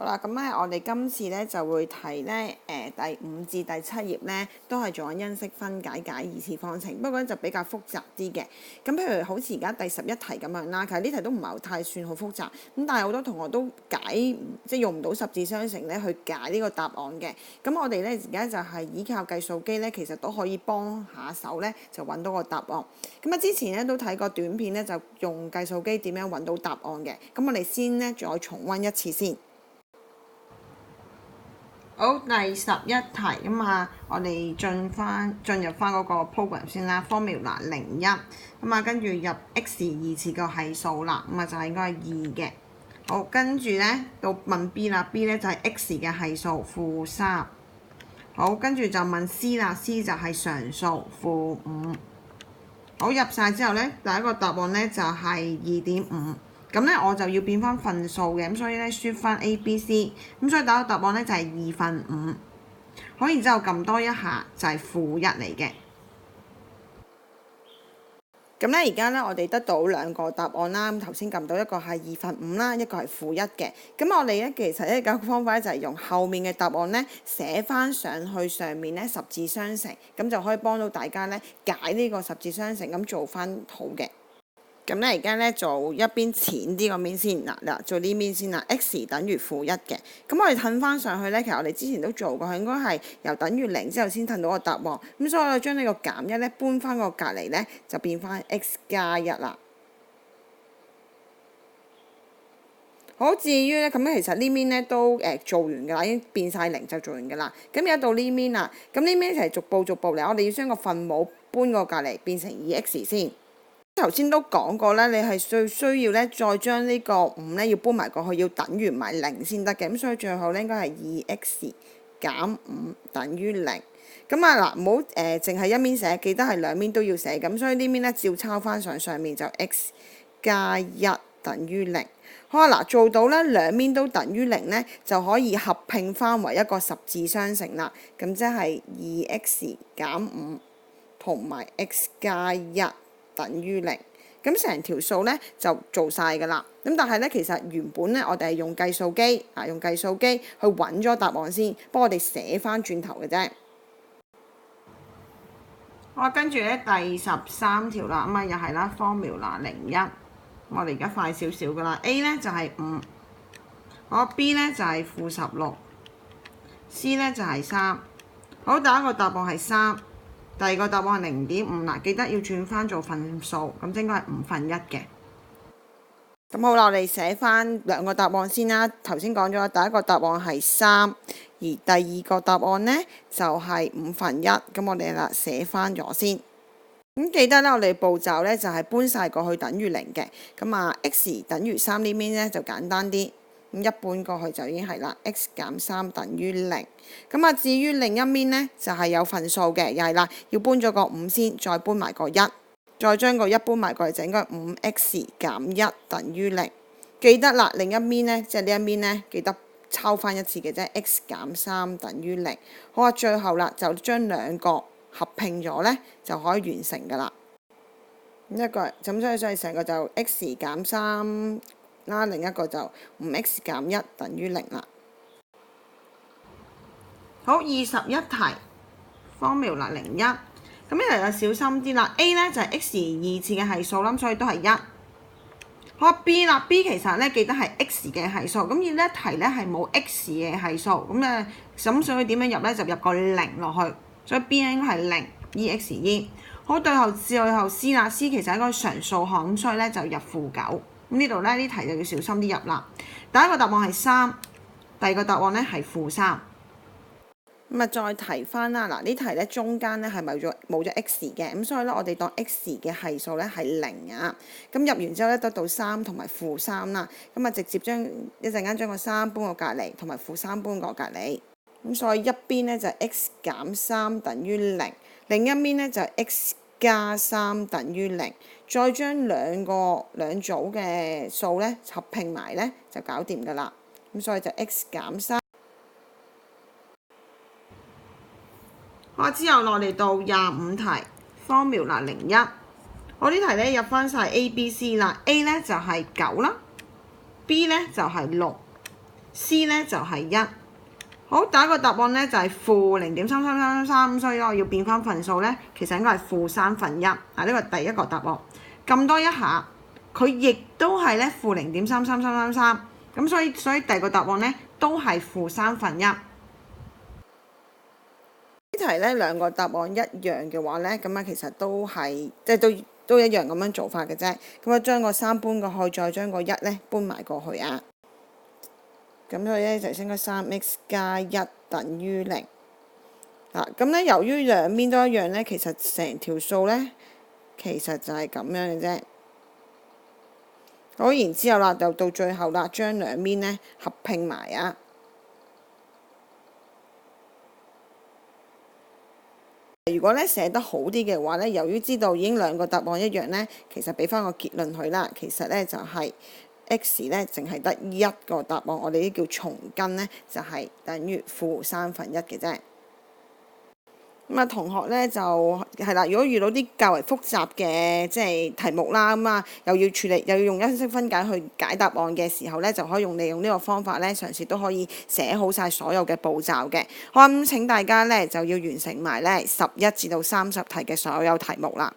好啦，咁咧我哋今次咧就會睇咧第5至第7頁咧，都係做緊因式分解解二次方程，不過咧就比較複雜啲嘅。咁譬如好似而家第11題咁樣啦，其實呢題都唔係太算好複雜，咁但係好多同學都即係用唔到十字相乘咧去解呢個答案嘅。咁我哋咧而家就係依靠計數機咧，其實都可以幫下手咧就揾到個答案。咁之前咧都睇過短片咧，就用計數機點樣揾到答案嘅。咁我哋先咧再重溫一次先。好，第11題我哋進入翻嗰個 program 先啦 ，formula 01跟住入 x 二次個係數啦，就係應該係2嘅。好，跟住咧到問 B 啦 ，B 咧就係 x 嘅係數-3。好，跟住就問 C 啦 ，C 就係常數-5。好，入晒之後咧，第一個答案咧就係2.5。咁咧我就要變翻份數嘅，咁所以咧輸翻 A、B、C， 咁所以第一個答案咧就係2/5。好，然之後撳多一下就係-1嚟嘅。咁咧而家咧我哋得到兩個答案啦，咁頭先撳到一個係2/5啦，一個係-1嘅。咁我哋咧其實咧個方法咧就係用後面嘅答案咧寫翻上去上面咧十字相乘，咁就可以幫到大家咧解呢個十字相乘，咁做翻好嘅。咁咧而家咧做一邊淺啲個面先，嗱做呢邊先啦 ，x 等於-1嘅。咁我哋褪翻上去咧，其實我哋之前都做過，應該係由等於0之後先褪到個答案。咁所以我將呢個-1咧搬翻個隔離咧，就變翻 x+1啦。好，至於咧咁其實呢邊咧都做完㗎啦，已經變晒0就做完㗎啦。咁而家到呢邊啦，咁呢邊一齊逐步嚟，我哋要將個分母搬個隔離變成 2x 先。頭先都講過啦，你係需要咧再將呢個5咧要搬埋過去，要等於埋0先得嘅。咁所以最後咧應該係 2x 減5等於0。咁嗱，唔好淨係一邊寫，記得係兩邊都要寫。咁所以呢邊咧照抄翻上面就 x 加1等於0。好啊，嗱做到咧兩邊都等於0咧，就可以合併翻為一個十字相乘啦。咁即係 2x 減5同埋 x 加1。等於0，咁成條數咧就做晒㗎啦。咁但係咧，其實原本咧我哋係用計數機去揾咗答案先，幫我哋寫翻轉頭嘅啫。好，跟住咧第13條啦，又係啦 formula 01，我哋而家快少少㗎啦。A 咧就係5，好 B 咧就係-16，C 咧就係3。好，第一個答案係3。第二個答案係0.5啦，記得要轉翻做份數，咁應該係1/5嘅。咁好啦，我哋寫翻兩個答案先啦。頭先講咗第一個答案係3，而第二個答案呢就係1/5。咁我哋啦寫翻咗先。咁記得咧，我哋步驟咧就係搬晒過去等於0嘅。咁x 等於3呢邊咧就簡單啲。咁一搬過去就已經係啦 ，x 減3等於0。咁至於另一邊呢，就係有份數嘅，又係啦，要搬咗個5先，再搬埋個1，再將個1搬埋過嚟就應該5x 減1等於0。記得啦，另一邊呢，即係呢一邊呢，記得抄翻一次嘅啫 ，x 減3等於0。好啊，最後啦，就將兩個合併咗呢，就可以完成㗎啦。一個咁所以成個就 x 減3。另一個就5x 減1等於0啦。好，21題 formula 01，咁呢題就小心啲啦。A 咧就係 x 二次嘅係數啦，所以都係1。好 B 啦 ，B 其實咧記得係 x 嘅係數，咁而呢一題咧係冇 x 嘅係數，咁所以點樣入咧就入個0落去，所以 B 應該係0，EXE。好，最後 C 啦 ，C 其實係一個常數項，咁所以咧就入-9。咁呢度咧呢題就要小心啲入啦。第一個答案係3，第二個答案咧係-3。再提翻啦，嗱呢題咧中間咧係冇咗 x 嘅，咁所以咧我哋當 x 嘅係數咧係0啊。咁入完之後咧得到3同埋-3啦，直接一陣間將個3搬個隔離，同埋-3搬個隔離。咁所以一邊咧就係 x 減3等於0，另一邊咧就係 x加3等於0，再將兩組嘅數咧合併埋咧就搞掂㗎啦。咁所以就 x 減3。好，之後落嚟到25題 formula 01，我呢題咧入翻晒 A、B、C 啦。A 咧就係9啦，B 咧就係6。C 咧就係1。好，第一個答案咧就係負0.33333，所以我要變翻份數咧，其實應該係負1/3。呢個第一個答案。撳多一下，佢亦都係咧負0.33333，咁所以第二個答案咧都係負1/3。呢題咧兩個答案一樣嘅話咧，咁啊其實都係即係都一樣咁樣做法嘅啫。咁啊將個3搬過去，再將個1咧搬埋過去啊。咁所以咧就應該3x加1等於0。咁咧由於兩邊都一樣咧，其實成條數咧其實就係咁樣嘅啫。好，然之後啦，就到最後啦，將兩邊咧合拼埋啊。如果咧寫得好啲嘅話咧，由於知道已經兩個答案一樣咧，其實俾翻個結論佢啦。其實咧就係x 咧淨係得一個答案，我哋呢叫重根咧，就係等於負1/3嘅啫。咁啊，同學咧就係啦，如果遇到啲較為複雜嘅即係題目啦，咁啊又要處理，又要用因式分解去解答案嘅時候咧，就可以利用呢個方法咧，嘗試都可以寫好晒所有嘅步驟嘅。好，咁請大家咧就要完成埋咧11至到30題嘅所有題目啦。